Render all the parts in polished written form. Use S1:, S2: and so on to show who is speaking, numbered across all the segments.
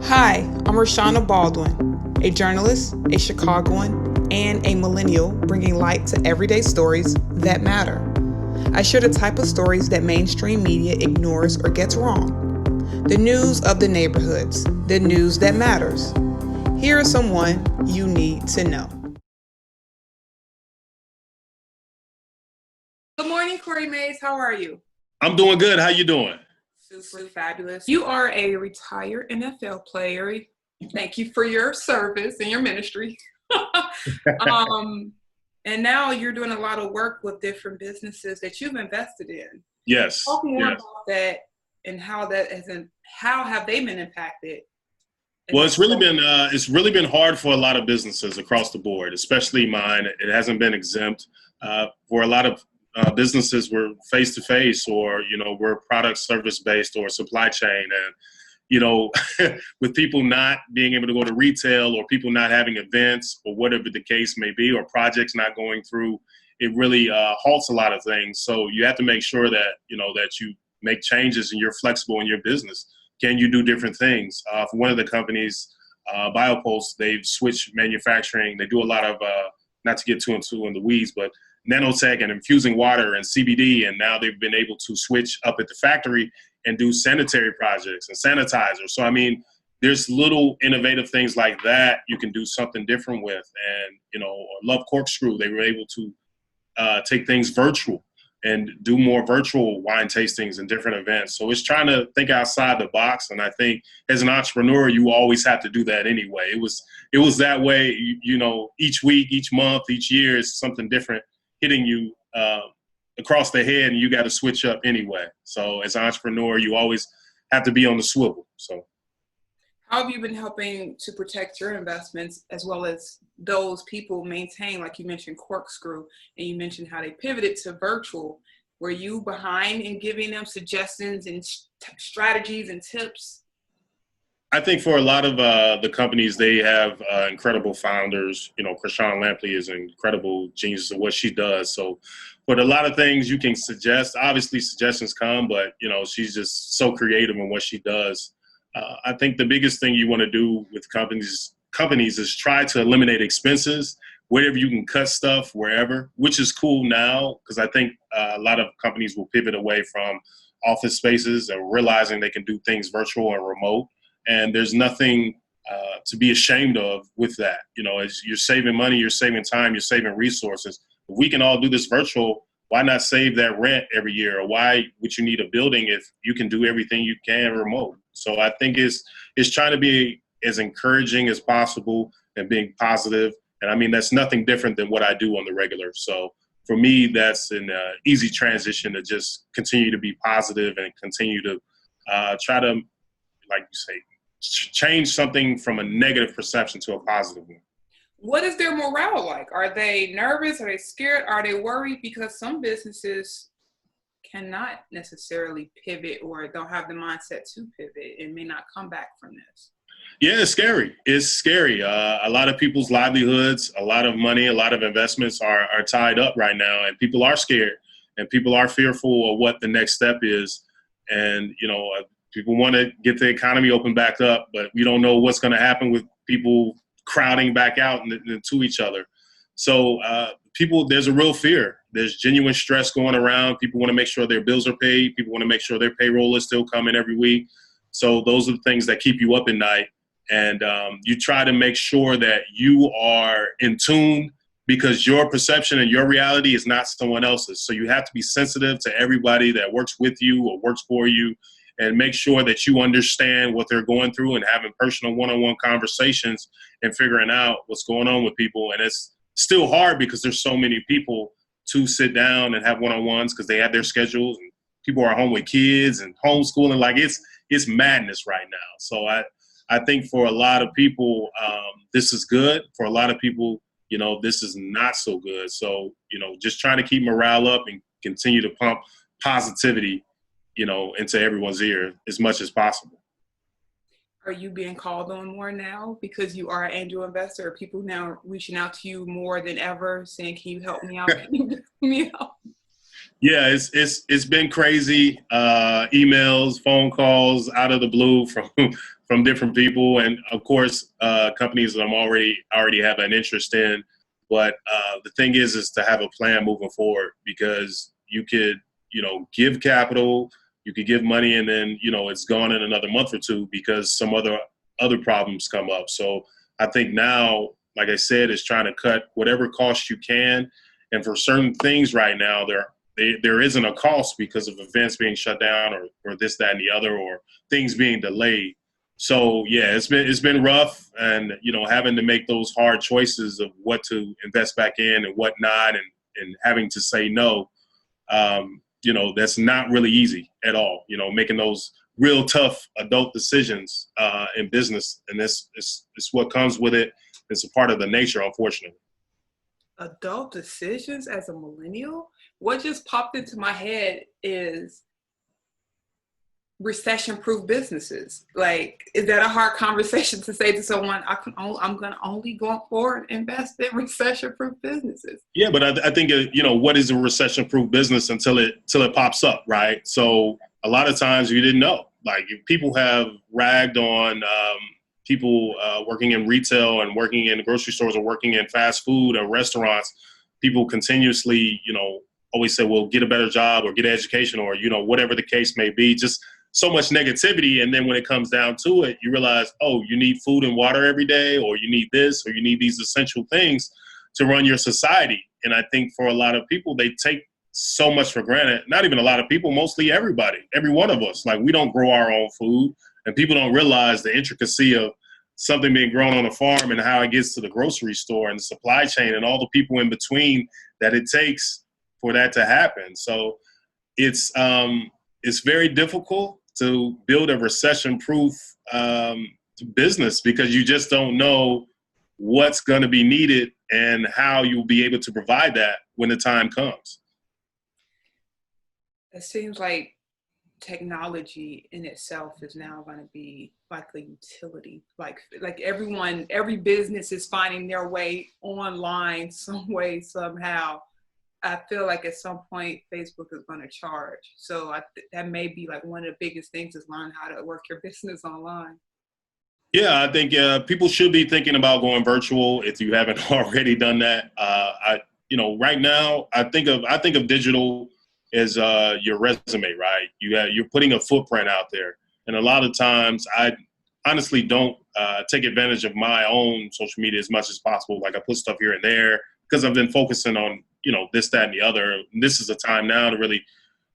S1: Hi, I'm Rashanah Baldwin, a journalist, a Chicagoan, and a millennial bringing light to everyday stories that matter. I share the type of stories that mainstream media ignores or gets wrong. The news of the neighborhoods, the news that matters. Here is someone you need to know. Good morning, Corey Mays. How are you?
S2: I'm doing good. How you doing?
S1: Super fabulous. You are a retired NFL player. Thank you for your service and your ministry. And now you're doing a lot of work with different businesses that you've invested in.
S2: Yes.
S1: Talk more
S2: Yes.
S1: about that and how have they been impacted?
S2: Well, it's really been hard for a lot of businesses across the board, especially mine. It hasn't been exempt. For a lot of businesses, we're face to face, or we're product service based or supply chain, and with people not being able to go to retail, or people not having events, or whatever the case may be, or projects not going through, it really halts a lot of things. So you have to make sure that that you make changes and you're flexible in your business. Can you do different things? For one of the companies, BioPulse, they've switched manufacturing. They do a lot of, not to get too into in the weeds, but nanotech and infusing water and CBD. And now they've been able to switch up at the factory and do sanitary projects and sanitizers. So, I mean, there's little innovative things like that you can do something different with. And, Love Corkscrew, they were able to take things virtual and do more virtual wine tastings and different events. So it's trying to think outside the box. And I think as an entrepreneur, you always have to do that anyway. It was that way, each week, each month, each year is something different hitting you across the head, and you got to switch up anyway. So as an entrepreneur, you always have to be on the swivel. So
S1: How have you been helping to protect your investments as well as those people maintain, like you mentioned, Corkscrew, and you mentioned how they pivoted to virtual? Were you behind in giving them suggestions and strategies and tips?
S2: I think for a lot of the companies, they have incredible founders. Rashanah Lampley is an incredible genius of what she does. So, but a lot of things you can suggest. Obviously, suggestions come, but she's just so creative in what she does. I think the biggest thing you want to do with companies is try to eliminate expenses wherever you can, cut stuff wherever, which is cool now because I think a lot of companies will pivot away from office spaces and realizing they can do things virtual and remote. And there's nothing to be ashamed of with that. As you're saving money, you're saving time, you're saving resources. If we can all do this virtual, why not save that rent every year? Or why would you need a building if you can do everything you can remote? So I think it's trying to be as encouraging as possible and being positive. And I mean, that's nothing different than what I do on the regular. So for me, that's an easy transition to just continue to be positive and continue to try to, like you say, change something from a negative perception to a positive one.
S1: What is their morale like? Are they nervous? Are they scared? Are they worried? Because some businesses cannot necessarily pivot or don't have the mindset to pivot and may not come back from this.
S2: Yeah, it's scary. It's scary. A lot of people's livelihoods, a lot of money, a lot of investments are tied up right now, and people are scared and people are fearful of what the next step is. And, people want to get the economy open back up, but we don't know what's going to happen with people crowding back out into each other. So there's a real fear. There's genuine stress going around. People want to make sure their bills are paid. People want to make sure their payroll is still coming every week. So those are the things that keep you up at night. And you try to make sure that you are in tune because your perception and your reality is not someone else's. So you have to be sensitive to everybody that works with you or works for you, and make sure that you understand what they're going through and having personal one-on-one conversations and figuring out what's going on with people. And it's still hard because there's so many people to sit down and have one-on-ones because they have their schedules, and people are home with kids and homeschooling. Like it's madness right now. So I think for a lot of people, this is good. For a lot of people, this is not so good. So, just trying to keep morale up and continue to pump positivity into everyone's ear as much as possible.
S1: Are you being called on more now because you are an angel investor? Are people now reaching out to you more than ever saying, can you help me out? Can you help me out?
S2: Yeah, it's been crazy. Emails, phone calls out of the blue from different people, and of course, companies that I'm already have an interest in. But the thing is to have a plan moving forward, because you could, give capital, you could give money, and then, it's gone in another month or two because some other problems come up. So I think now, like I said, is trying to cut whatever cost you can. And for certain things right now, there isn't a cost because of events being shut down or this, that, and the other, or things being delayed. So yeah, it's been rough, and having to make those hard choices of what to invest back in and what not, and having to say no. That's not really easy at all. Making those real tough adult decisions in business, and this is what comes with it. It's a part of the nature, unfortunately.
S1: Adult decisions as a millennial? What just popped into my head is recession-proof businesses. Like, is that a hard conversation to say to someone, I'm going to only go forward and invest in recession-proof businesses?
S2: Yeah, but I think, what is a recession-proof business until it pops up, right? So a lot of times you didn't know. Like, people have ragged on people working in retail and working in grocery stores or working in fast food or restaurants. People continuously, always say, well, get a better job or get an education or, whatever the case may be. Just so much negativity. And then when it comes down to it, you realize, oh, you need food and water every day, or you need this, or you need these essential things to run your society. And I think for a lot of people, they take so much for granted. Not even a lot of people, mostly everybody, every one of us. Like, we don't grow our own food, and people don't realize the intricacy of something being grown on a farm and how it gets to the grocery store and the supply chain and all the people in between that it takes for that to happen. So it's very difficult to build a recession-proof business, because you just don't know what's going to be needed and how you'll be able to provide that when the time comes.
S1: It seems like technology in itself is now going to be like a utility. Like every business is finding their way online some way, somehow. I feel like at some point Facebook is going to charge. So that may be like one of the biggest things, is learn how to work your business online.
S2: Yeah, I think people should be thinking about going virtual if you haven't already done that. Right now, I think of digital as your resume, right? You're putting a footprint out there, and a lot of times I honestly don't take advantage of my own social media as much as possible. Like, I put stuff here and there because I've been focusing on this, that, and the other. This is a time now to really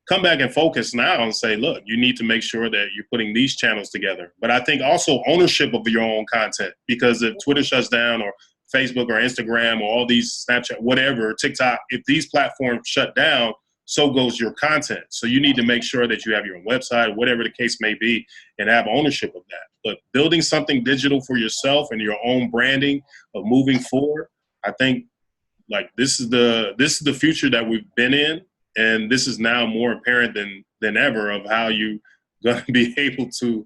S2: come back and focus now and say, look, you need to make sure that you're putting these channels together. But I think also ownership of your own content, because if Twitter shuts down, or Facebook or Instagram or all these, Snapchat, whatever, TikTok, if these platforms shut down, so goes your content. So you need to make sure that you have your own website, whatever the case may be, and have ownership of that. But building something digital for yourself and your own branding of moving forward, I think, like, this is the future that we've been in, and this is now more apparent than ever of how you going to be able to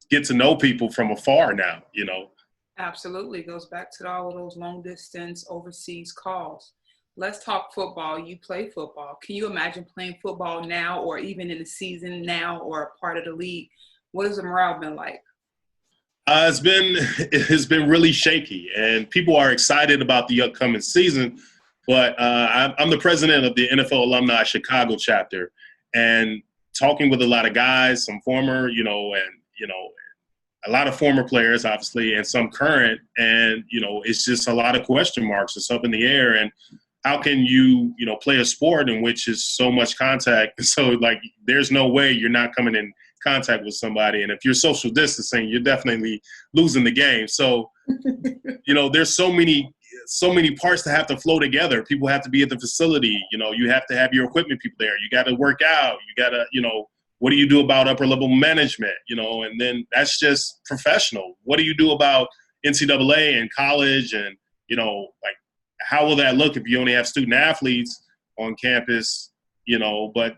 S2: get to know people from afar now.
S1: Absolutely, it goes back to all of those long distance overseas calls. Let's talk football. You play football. Can you imagine playing football now, or even in the season now, or a part of the league? What has the morale been like?
S2: It's been really shaky, and people are excited about the upcoming season. But I'm the president of the NFL Alumni Chicago Chapter, and talking with a lot of guys, some former, a lot of former players, obviously, and some current, and it's just a lot of question marks. It's up in the air, and how can you play a sport in which is so much contact? So, like, there's no way you're not coming in contact with somebody. And if you're social distancing, you're definitely losing the game. So, there's so many parts that have to flow together. People have to be at the facility. You have to have your equipment people there. You got to work out. You got to, what do you do about upper level management? And then that's just professional. What do you do about NCAA and college? And, like, how will that look if you only have student athletes on campus, but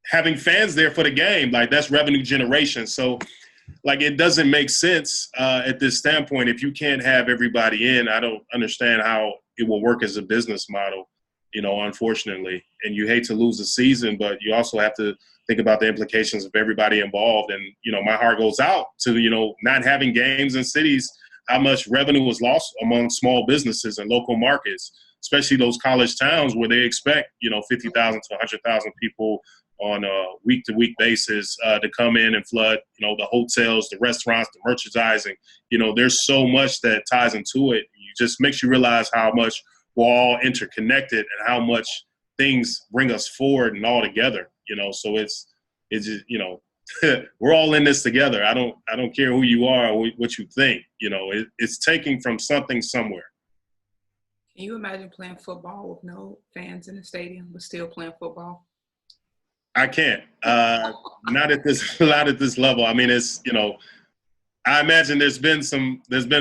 S2: having fans there for the game, like, that's revenue generation. So, like, it doesn't make sense at this standpoint. If you can't have everybody in, I don't understand how it will work as a business model, unfortunately. And you hate to lose a season, but you also have to think about the implications of everybody involved. And, my heart goes out to, not having games in cities, how much revenue was lost among small businesses and local markets, especially those college towns where they expect, 50,000 to 100,000 people on a week-to-week basis to come in and flood, the hotels, the restaurants, the merchandising. There's so much that ties into it. It just makes you realize how much we're all interconnected and how much things bring us forward and all together. So it's just, we're all in this together. I don't care who you are or what you think. It's taking from something somewhere.
S1: Can you imagine playing football with no fans in the stadium, but still playing football?
S2: I can't. Not at this level. I mean, it's, I imagine there's been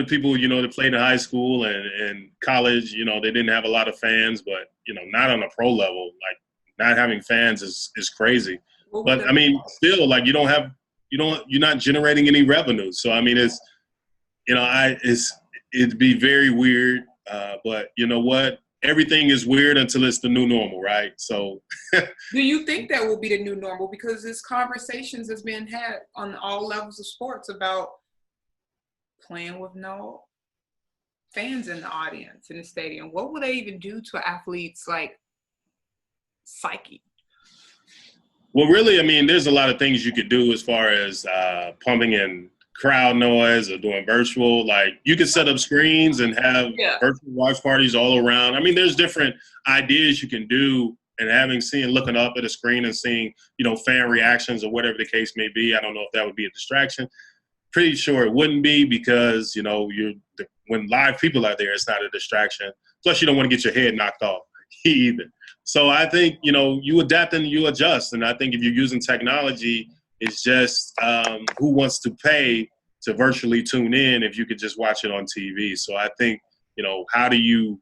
S2: people, that played in high school and college, they didn't have a lot of fans, but, not on a pro level. Like, not having fans is crazy. But I mean, still, like, you're not generating any revenue. So, I mean, it's, it'd be very weird. But you know what? Everything is weird until it's the new normal, right? So
S1: do you think that will be the new normal? Because this conversations has been had on all levels of sports about playing with no fans in the audience in the stadium. What would they even do to athletes' like psyche?
S2: Well, really, I mean, there's a lot of things you could do as far as pumping in crowd noise or doing virtual. Like, you could set up screens and have virtual watch parties all around. I mean, there's different ideas you can do, and looking up at a screen and seeing, fan reactions or whatever the case may be. I don't know if that would be a distraction. Pretty sure it wouldn't be, because, when live people are there, it's not a distraction. Plus, you don't want to get your head knocked off either. So I think, you adapt and you adjust. And I think if you're using technology, it's just who wants to pay to virtually tune in if you could just watch it on TV. So I think, how do you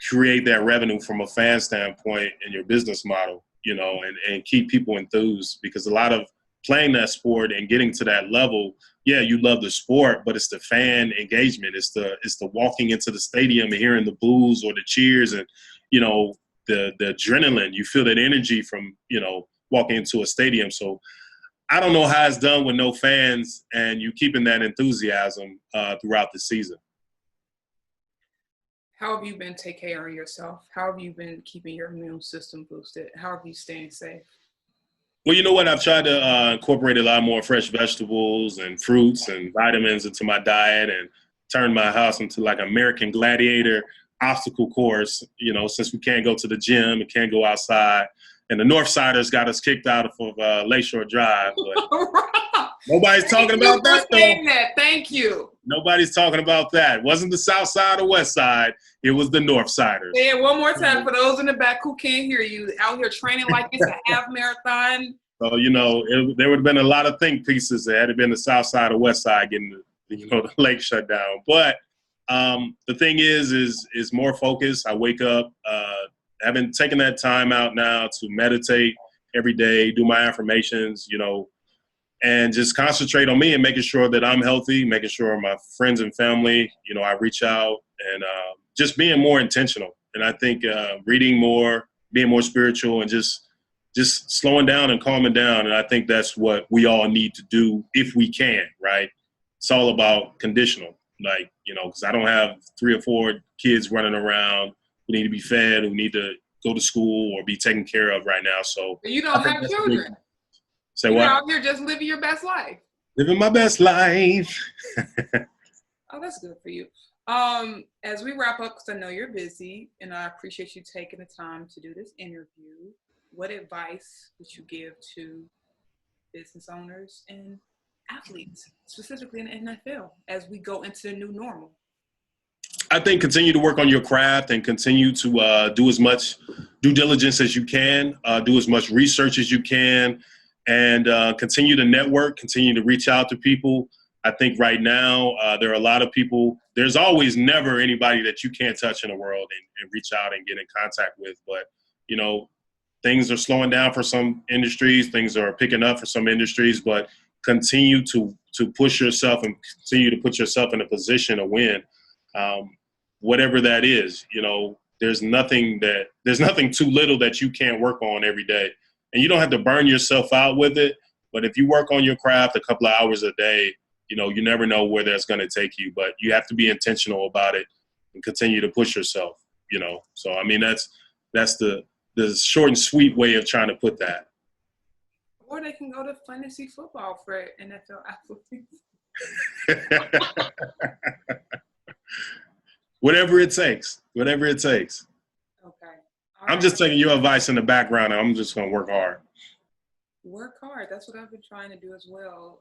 S2: create that revenue from a fan standpoint in your business model, and keep people enthused? Because a lot of playing that sport and getting to that level, you love the sport, but it's the fan engagement. It's the walking into the stadium and hearing the boos or the cheers and, the adrenaline. You feel that energy from, walking into a stadium. So I don't know how it's done with no fans and you keeping that enthusiasm throughout the season.
S1: How have you been taking care of yourself? How have you been keeping your immune system boosted? How have you staying safe?
S2: Well, you know what? I've tried to incorporate a lot more fresh vegetables and fruits and vitamins into my diet, and turn my house into like American Gladiator obstacle course, since we can't go to the gym and can't go outside. And the Northsiders got us kicked out of Lakeshore Drive. But nobody's talking about that, though.
S1: Thank you.
S2: Nobody's talking about that. It wasn't the South Side or West Side. It was the Northsiders.
S1: Yeah, one more time for those in the back who can't hear you. Out here training like it's a half marathon.
S2: So, there would have been a lot of think pieces that had it been the South Side or West Side getting the lake shut down. But the thing is more focus. I wake up, I've been taking that time out now to meditate every day, do my affirmations, and just concentrate on me and making sure that I'm healthy, making sure my friends and family, I reach out, and just being more intentional. And I think reading more, being more spiritual, and just slowing down and calming down. And I think that's what we all need to do if we can, right? It's all about conditional, like, because I don't have 3 or 4 kids running around who need to be fed, who need to go to school or be taken care of right now. So
S1: you don't have children.
S2: Say
S1: You're
S2: what?
S1: out here just living your best life.
S2: Living my best life.
S1: Oh, that's good for you. As we wrap up, because I know you're busy, and I appreciate you taking the time to do this interview, what advice would you give to business owners and athletes, specifically in the NFL, as we go into the new normal?
S2: I think continue to work on your craft and continue to do as much due diligence as you can, do as much research as you can, and continue to network, continue to reach out to people. I think right now there are a lot of people. There's always never anybody that you can't touch in the world and reach out and get in contact with. But, things are slowing down for some industries. Things are picking up for some industries. But continue to push yourself and continue to put yourself in a position to win. Whatever that is, there's nothing too little that you can't work on every day And you don't have to burn yourself out with it. But if you work on your craft a couple of hours a day, you never know where that's going to take you. But you have to be intentional about it and continue to push yourself, So, I mean, that's the short and sweet way of trying to put that.
S1: Or they can go to fantasy football for NFL athletes.
S2: Whatever it takes. Okay. I'm just taking your advice in the background, and I'm just going to work hard.
S1: Work hard. That's what I've been trying to do as well.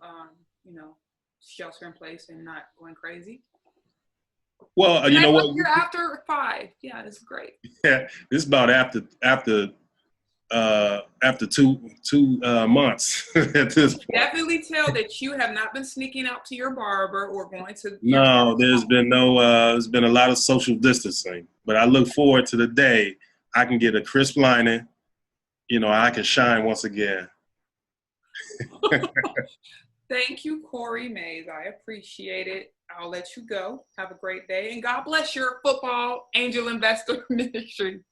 S1: Shelter in place and not going crazy.
S2: Well, you know what?
S1: You're after 5. Yeah, it's great.
S2: Yeah, it's about after 2 months at this point.
S1: Definitely tell that you have not been sneaking out to your barber or going to.
S2: No, there's been a lot of social distancing, but I look forward to the day I can get a crisp lining. I can shine once again.
S1: Thank you, Corey Mays. I appreciate it. I'll let you go. Have a great day. And God bless your football angel investor ministry.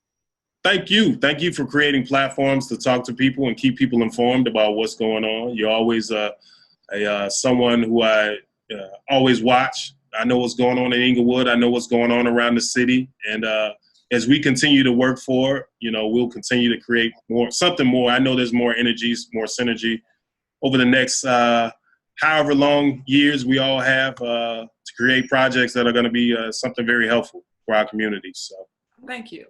S2: Thank you. Thank you for creating platforms to talk to people and keep people informed about what's going on. You're always someone who I always watch. I know what's going on in Inglewood. I know what's going on around the city. And as we continue to work for, we'll continue to create something more. I know there's more energies, more synergy over the next however long years we all have to create projects that are going to be something very helpful for our communities. So,
S1: thank you.